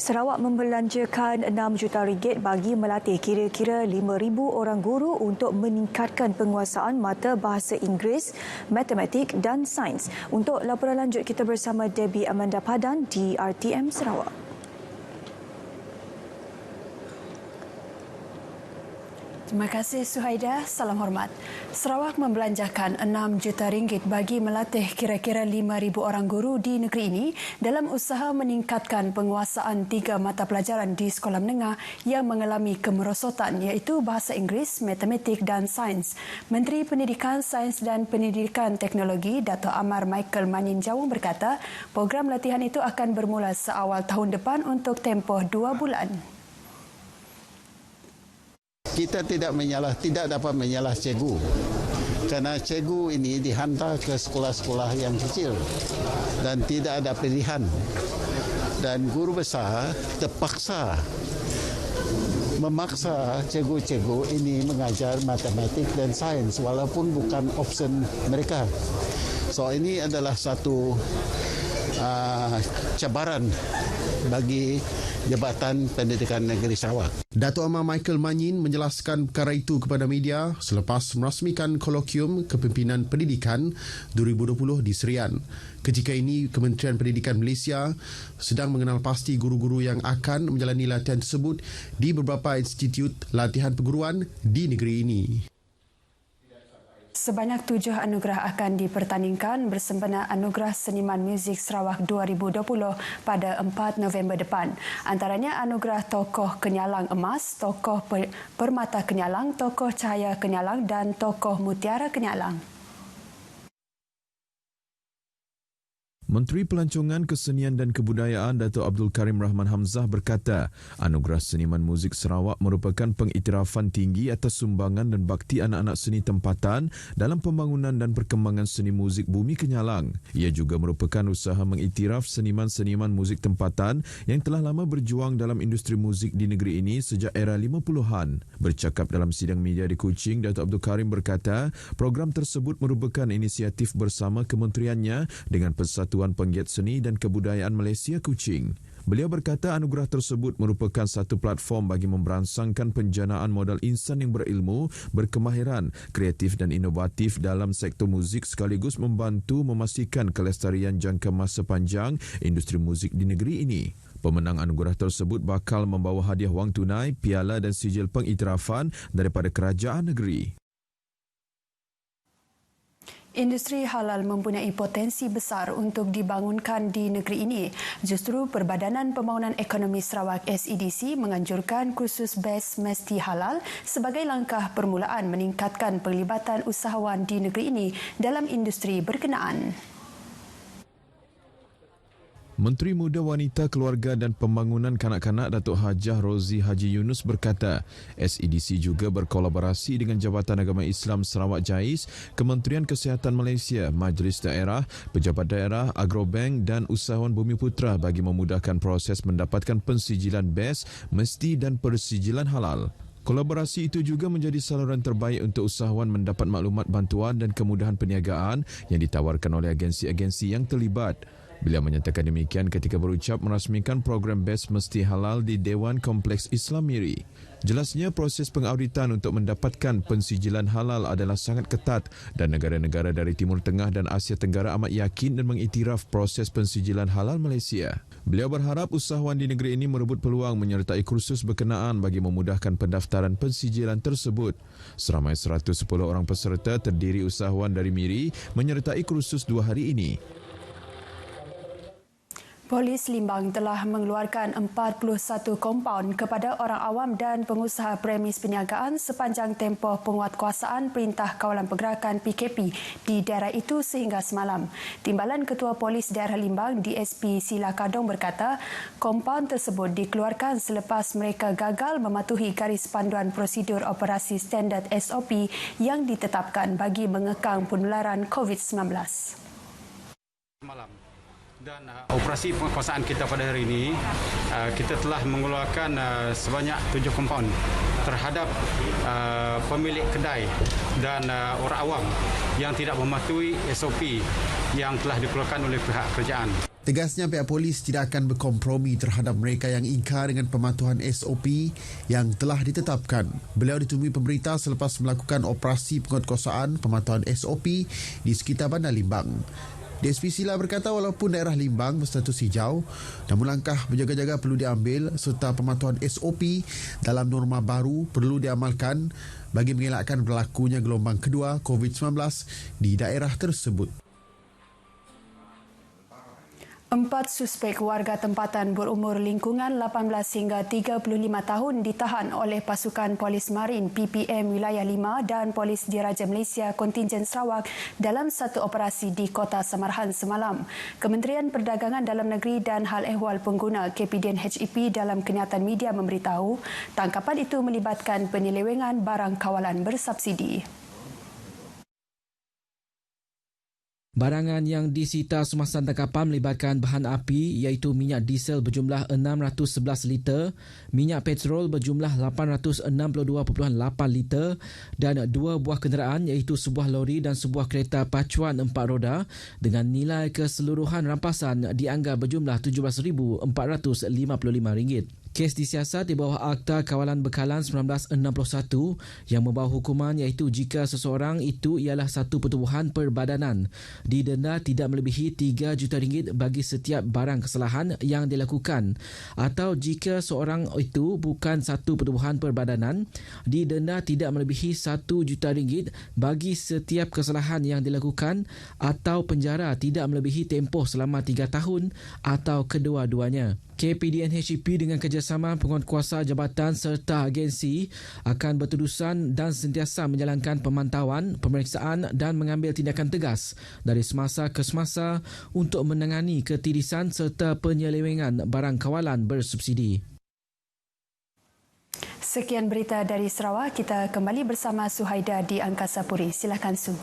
Sarawak membelanjakan RM6 juta bagi melatih kira-kira 5,000 orang guru untuk meningkatkan penguasaan mata bahasa Inggeris, matematik dan sains. Untuk laporan lanjut, kita bersama Debbie Amanda Padan di RTM Sarawak. Terima kasih Suhaida. Salam hormat. Sarawak membelanjakan RM6 juta bagi melatih kira-kira 5,000 orang guru di negeri ini dalam usaha meningkatkan penguasaan 3 mata pelajaran di sekolah menengah yang mengalami kemerosotan iaitu bahasa Inggeris, matematik dan sains. Menteri Pendidikan, Sains dan Pendidikan Teknologi Dato' Amar Michael Manyin Jawung berkata, program latihan itu akan bermula seawal tahun depan untuk tempoh 2 bulan. Kita tidak dapat menyalah cikgu kerana cikgu ini dihantar ke sekolah-sekolah yang kecil dan tidak ada pilihan, dan guru besar terpaksa memaksa cikgu-cikgu ini mengajar matematik dan sains walaupun bukan option mereka. So ini adalah satu cabaran bagi Jabatan Pendidikan Negeri Sarawak. Dato' Amar Michael Manyin menjelaskan perkara itu kepada media selepas merasmikan kolokium Kepimpinan Pendidikan 2020 di Serian. Ketika ini, Kementerian Pendidikan Malaysia sedang mengenal pasti guru-guru yang akan menjalani latihan tersebut di beberapa institut latihan perguruan di negeri ini. Sebanyak 7 anugerah akan dipertandingkan bersempena Anugerah Seniman Muzik Sarawak 2020 pada 4 November depan. Antaranya Anugerah Tokoh Kenyalang Emas, Tokoh Permata Kenyalang, Tokoh Cahaya Kenyalang dan Tokoh Mutiara Kenyalang. Menteri Pelancongan, Kesenian dan Kebudayaan Dato' Abdul Karim Rahman Hamzah berkata, Anugerah Seniman Muzik Sarawak merupakan pengiktirafan tinggi atas sumbangan dan bakti anak-anak seni tempatan dalam pembangunan dan perkembangan seni muzik bumi Kenyalang. Ia juga merupakan usaha mengiktiraf seniman-seniman muzik tempatan yang telah lama berjuang dalam industri muzik di negeri ini sejak era 50-an. Bercakap dalam sidang media di Kuching, Dato' Abdul Karim berkata, program tersebut merupakan inisiatif bersama kementeriannya dengan Persatuan Penggiat Seni dan Kebudayaan Malaysia Kuching. Beliau berkata anugerah tersebut merupakan satu platform bagi memberangsangkan penjanaan modal insan yang berilmu, berkemahiran, kreatif dan inovatif dalam sektor muzik sekaligus membantu memastikan kelestarian jangka masa panjang industri muzik di negeri ini. Pemenang anugerah tersebut bakal membawa hadiah wang tunai, piala dan sijil pengiktirafan daripada kerajaan negeri. Industri halal mempunyai potensi besar untuk dibangunkan di negeri ini. Justru Perbadanan Pembangunan Ekonomi Sarawak SEDC menganjurkan kursus BES Mesti Halal sebagai langkah permulaan meningkatkan penglibatan usahawan di negeri ini dalam industri berkenaan. Menteri Muda Wanita Keluarga dan Pembangunan Kanak-kanak Datuk Hajah Rozi Haji Yunus berkata, SEDC juga berkolaborasi dengan Jabatan Agama Islam Sarawak JAIS, Kementerian Kesihatan Malaysia, Majlis Daerah, Pejabat Daerah, Agrobank dan Usahawan Bumi Putra bagi memudahkan proses mendapatkan pensijilan BES, Mesti dan Persijilan Halal. Kolaborasi itu juga menjadi saluran terbaik untuk usahawan mendapat maklumat bantuan dan kemudahan perniagaan yang ditawarkan oleh agensi-agensi yang terlibat. Beliau menyatakan demikian ketika berucap merasmikan program BES Mesti Halal di Dewan Kompleks Islam Miri. Jelasnya proses pengauditan untuk mendapatkan pensijilan halal adalah sangat ketat dan negara-negara dari Timur Tengah dan Asia Tenggara amat yakin dan mengiktiraf proses pensijilan halal Malaysia. Beliau berharap usahawan di negeri ini merebut peluang menyertai kursus berkenaan bagi memudahkan pendaftaran pensijilan tersebut. Seramai 110 orang peserta terdiri usahawan dari Miri menyertai kursus 2 hari ini. Polis Limbang telah mengeluarkan 41 kompaun kepada orang awam dan pengusaha premis perniagaan sepanjang tempoh penguatkuasaan Perintah Kawalan Pergerakan PKP di daerah itu sehingga semalam. Timbalan Ketua Polis Daerah Limbang DSP Sila Kadong berkata, kompaun tersebut dikeluarkan selepas mereka gagal mematuhi garis panduan prosedur operasi standard SOP yang ditetapkan bagi mengekang penularan COVID-19. Dan operasi penguasaan kita pada hari ini, kita telah mengeluarkan sebanyak 7 kompaun terhadap pemilik kedai dan orang awam yang tidak mematuhi SOP yang telah dikeluarkan oleh pihak kerajaan. Tegasnya pihak polis tidak akan berkompromi terhadap mereka yang ingkar dengan pematuhan SOP yang telah ditetapkan. Beliau ditemui pemberita selepas melakukan operasi penguatkuasaan pematuhan SOP di sekitar Bandar Limbang. DSP Sila berkata walaupun daerah Limbang berstatus hijau, namun langkah berjaga-jaga perlu diambil serta pematuhan SOP dalam norma baru perlu diamalkan bagi mengelakkan berlakunya gelombang kedua COVID-19 di daerah tersebut. 4 suspek warga tempatan berumur lingkungan 18 hingga 35 tahun ditahan oleh pasukan Polis Marin PPM Wilayah 5 dan Polis Diraja Malaysia Kontingen Sarawak dalam satu operasi di Kota Samarahan semalam. Kementerian Perdagangan Dalam Negeri dan Hal Ehwal Pengguna KPDN HEP dalam kenyataan media memberitahu tangkapan itu melibatkan penyelewengan barang kawalan bersubsidi. Barangan yang disita semasa tangkapan melibatkan bahan api iaitu minyak diesel berjumlah 611 liter, minyak petrol berjumlah 862.8 liter dan 2 buah kenderaan iaitu sebuah lori dan sebuah kereta pacuan 4 roda dengan nilai keseluruhan rampasan dianggap berjumlah RM7,455. Kes disiasat di bawah Akta Kawalan Bekalan 1961 yang membawa hukuman iaitu jika seseorang itu ialah satu pertubuhan perbadanan, didenda tidak melebihi RM3 juta bagi setiap barang kesalahan yang dilakukan, atau jika seorang itu bukan satu pertubuhan perbadanan, didenda tidak melebihi RM1 juta bagi setiap kesalahan yang dilakukan, atau penjara tidak melebihi tempoh selama 3 tahun atau kedua-duanya. KPDN HEP dengan kerjasama penguatkuasa jabatan serta agensi akan berterusan dan sentiasa menjalankan pemantauan, pemeriksaan dan mengambil tindakan tegas dari semasa ke semasa untuk menangani ketirisan serta penyelewengan barang kawalan bersubsidi. Sekian berita dari Sarawak. Kita kembali bersama Suhaida di Angkasa Puri. Silakan Su.